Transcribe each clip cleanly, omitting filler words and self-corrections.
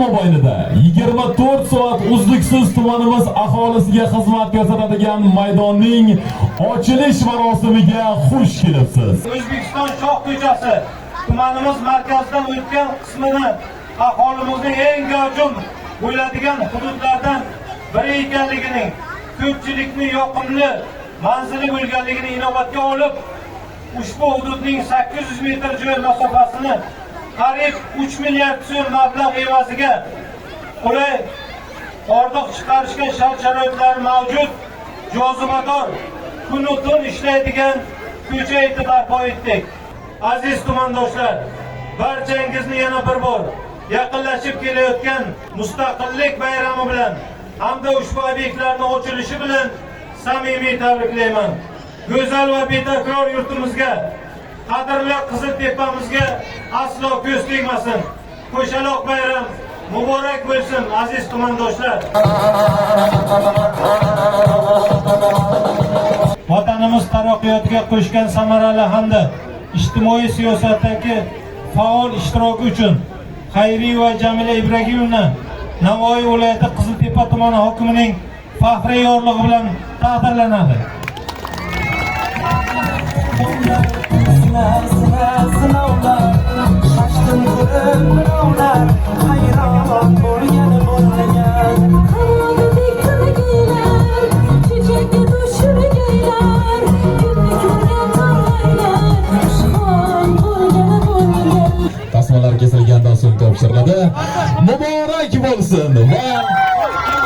mobaynida 24 soat uzluksiz tumanimiz aholisiga xizmat ko'rsatadigan maydonning ochilish marosimiga xush kelibsiz. O'zbekiston Shoh ko'chasi tumanimiz markazidan o'tgan qismini aholimizning eng gavjum bo'ladigan hududlardan biri ekanligining, ko'pchilikning yoqimli manzili bo'lganligini inobatga olib, ushbu hududning 800 metr joy masofasini qariyb 3 milliard so'm mablag' evaziga qulay hordiq chiqarishga shart-sharoitlar mavjud, jozibador, kun-u tun ishlaydigan ko'cha etib barpo etdik. Aziz tumandoshlar, barchangizni yana bir bor yaqinlashib kelayotgan Mustaqillik bayrami bilan hamda ushbu obyektlarning ochilishi bilan samimiy tabriklayman. Go'zal va betakror yurtimizga, qadrli Qiziltepamizga aslo ko'z tegmasin. Qo'shaloq bayram muborak bo'lsin aziz tumandoshlar. Vatanimiz taraqqiyotiga qo'shgan samarali hamda ijtimoiy siyosatdagi faol ishtiroki uchun Xayriy va Jamila Ibragimovna Navoiy viloyati Qiziltepa tumani hokimining faxriy yorlig'i bilan taqdirlanadi. Tasmalar kesilgandan so'ng topshiriladi. Muborak bo'lsin va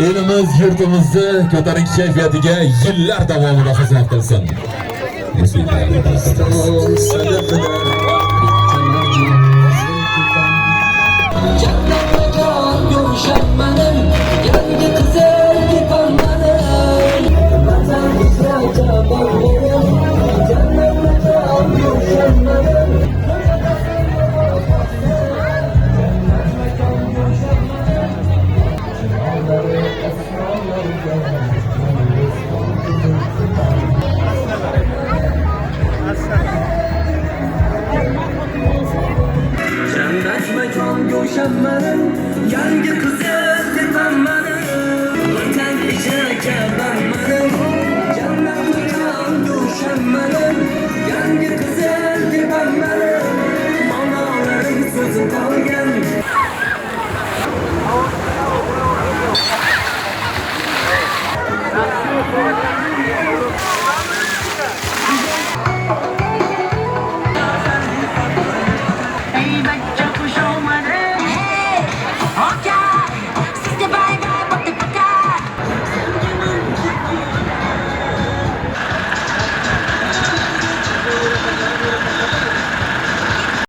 elimiz yurtimizni ko'tarinki kayfiyatiga yillar davomida xizmat qilsin. Yangi qizi